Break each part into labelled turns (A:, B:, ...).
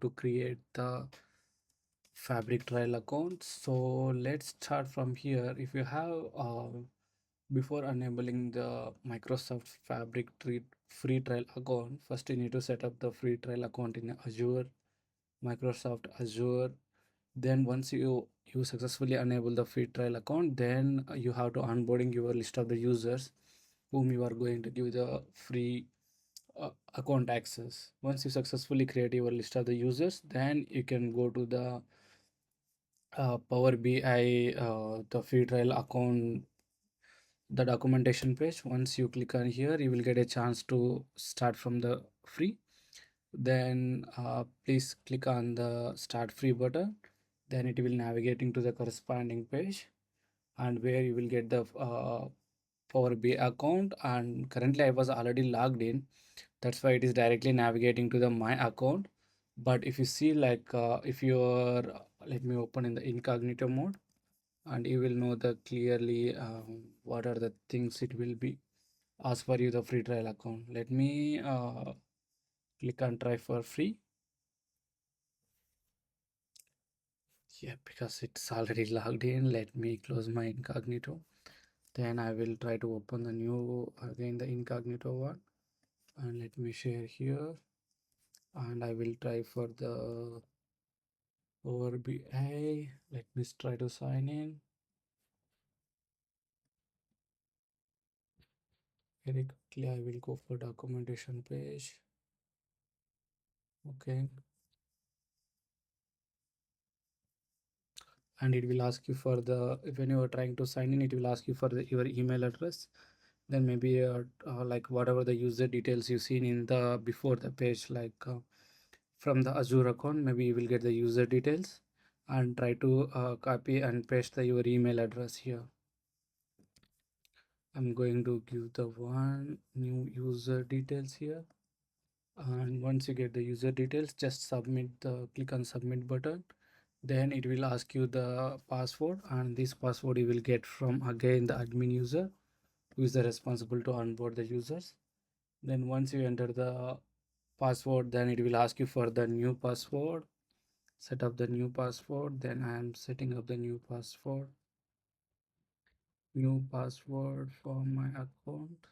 A: to create the Fabric trial account. So let's start from here. If you have before enabling the Microsoft free trial account, first you need to set up the free trial account in Azure, Microsoft Azure. Then once you successfully enable the free trial account, then you have to onboarding your list of the users whom you are going to give the free account access. Once you successfully create your list of the users, then you can go to the Power BI, the free trial account, the documentation page. Once you click on here, you will get a chance to start from the free. Then please click on the start free button. Then it will navigating to the corresponding page, and where you will get the Power BI account. And currently I was already logged in, that's why it is directly navigating to the my account. But if you see like if you're let me open in the incognito mode, and you will know the clearly what are the things it will be ask for you the free trial account. Let me click on try for free. Yeah, because it's already logged in, let me close my incognito. Then I will try to open the new again the incognito one, and let me share here, and I will try for the Power BI. Let me try to sign in very quickly. I will go for documentation page. Okay, and it will ask you for the, when you are trying to sign in, it will ask you for your email address. Then maybe like whatever the user details you seen in the before the page, like from the Azure account, maybe you will get the user details, and try to copy and paste your email address here. I'm going to give the one new user details here. And once you get the user details, just submit the click on submit button. Then it will ask you the password, and this password you will get from again the admin user who is the responsible to onboard the users. Then once you enter the password, then it will ask you for the new password. Set up the new password. Then I am setting up the new password for my account.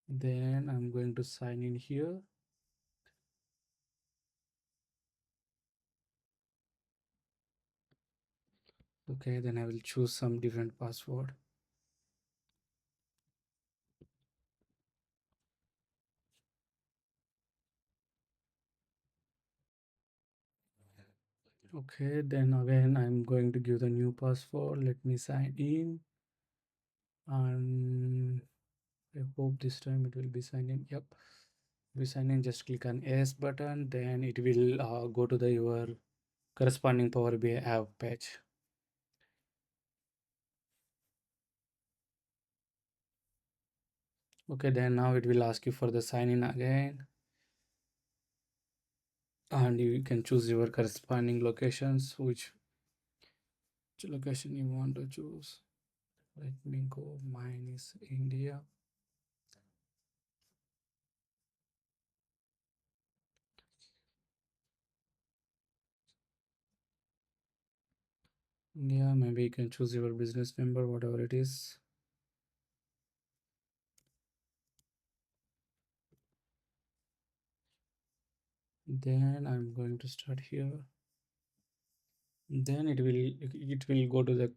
A: Then I'm going to sign in here. Okay, then I will choose some different password. Okay, then again I'm going to give the new password. Let me sign in, and I hope this time it will be signed in. Yep, we sign in. Just click on yes button. Then it will go to the your corresponding Power BI app page. Okay, then now it will ask you for the sign in again, and you can choose your corresponding locations, which location you want to choose. Let me go. Mine is India. Yeah, maybe you can choose your business number, whatever it is. Then I'm going to start here. Then it will go to the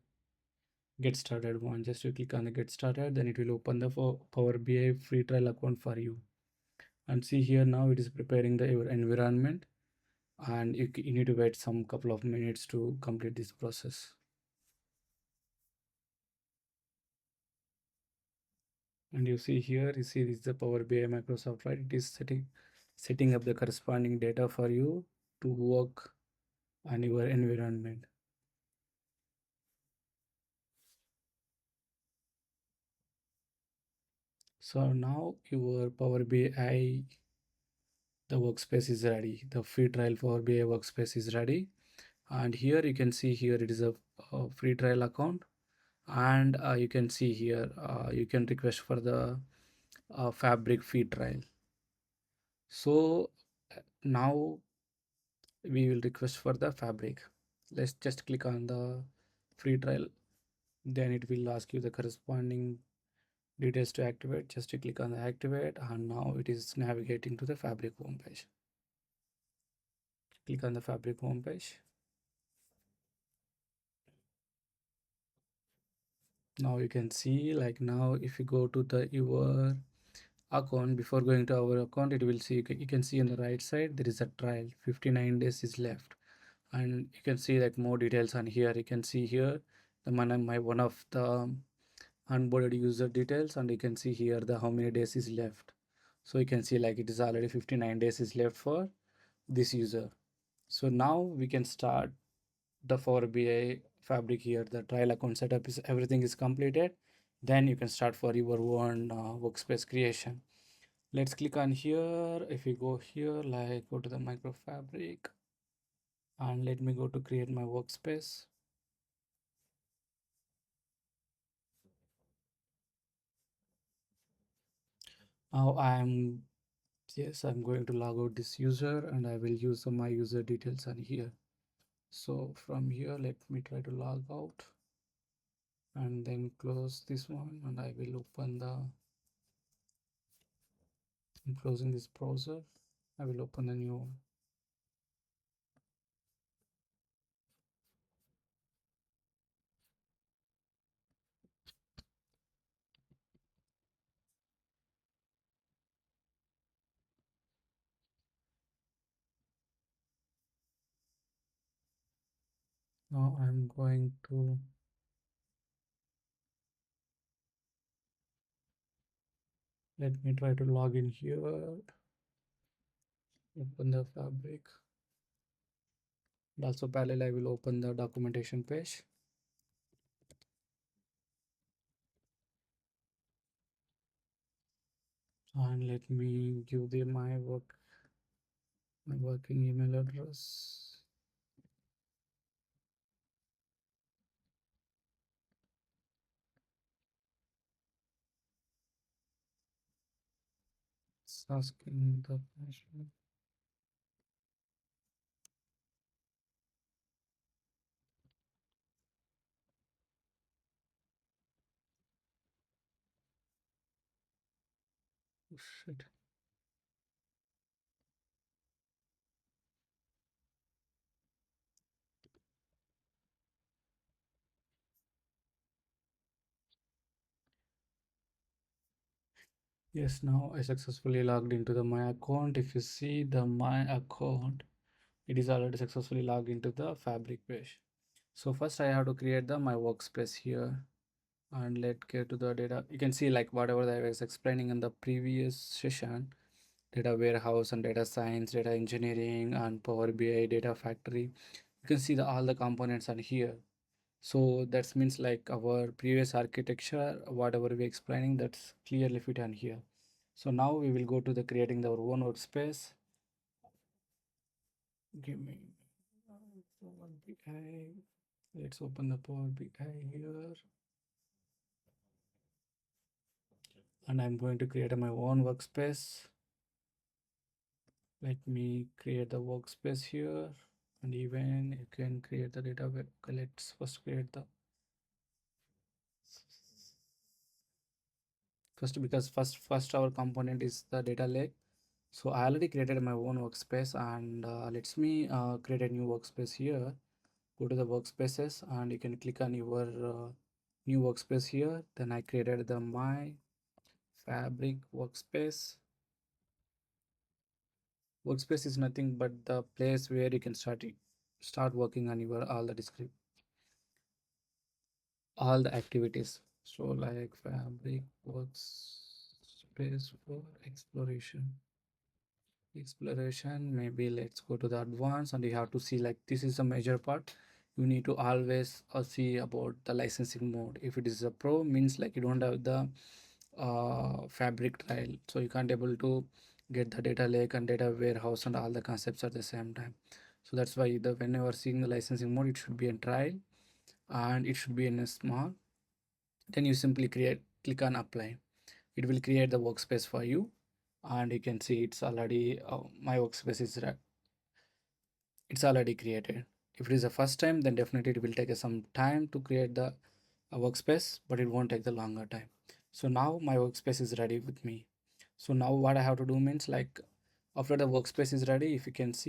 A: get started one. Just you click on the get started, then it will open the Power BI free trial account for you. And see here now it is preparing your environment, and you need to wait some couple of minutes to complete this process. And you see here, you see this is the Power BI Microsoft, right? It is setting up the corresponding data for you to work on your environment. So now your Power BI, the workspace is ready. The free trial Power BI workspace is ready. And here you can see here it is a free trial account. And you can see here you can request for the Fabric free trial. So now we will request for the fabric. Let's just click on the free trial. Then it will ask you the corresponding details to activate. Just to click on the activate, and now it is navigating to the fabric homepage. Click on the fabric homepage. Now you can see, like, now if you go to the your account, before going to our account, it will see, you can see on the right side there is a trial, 59 days is left, and you can see like more details on here. You can see here the my one of the onboarded user details, and you can see here the how many days is left. So you can see like it is already 59 days is left for this user. So now we can start the Power BI fabric here. The trial account setup is everything is completed. Then you can start for your own workspace creation. Let's click on here. If we go here, like go to the micro fabric, and let me go to create my workspace. Now I'm going to log out this user, and I will use my user details on here. So from here, let me try to log out and then close this one, and I will open I'm closing this browser. I will open a new one. Now I'm going to let me try to log in here. Open the fabric. And also parallel, I will open the documentation page. And let me give them my working email address. It's asking the question. Oh, shit. Yes, now I successfully logged into the my account. If you see the my account, it is already successfully logged into the fabric page. So first I have to create the my workspace here, and let's get to the data. You can see like whatever I was explaining in the previous session, data warehouse and data science, data engineering, and Power BI data factory. You can see all the components are here. So that means like our previous architecture, whatever we explaining, that's clearly fit on here. So now we will go to the creating our own workspace. Give me Power BI. Let's open the Power BI here. And I'm going to create my own workspace. Let me create the workspace here, and even you can create the data. Okay, let's first create the because first our component is the data lake. So I already created my own workspace, and let's me create a new workspace here. Go to the workspaces, and you can click on your new workspace here. Then I created the my fabric workspace. Workspace is nothing but the place where you can start working on your all the descript all the activities. So like fabric workspace for exploration. Maybe let's go to the advanced, and you have to see like this is a major part. You need to always see about the licensing mode. If it is a pro, means like you don't have the fabric trial, so you can't able to get the data lake and data warehouse and all the concepts at the same time. So that's why the whenever seeing the licensing mode, it should be in trial, and it should be in a small. Then you simply click on apply. It will create the workspace for you, and you can see it's already my workspace is it's already created. If it is the first time, then definitely it will take some time to create the workspace, but it won't take the longer time. So now my workspace is ready with me. So now what I have to do means, like, after the workspace is ready, if you can see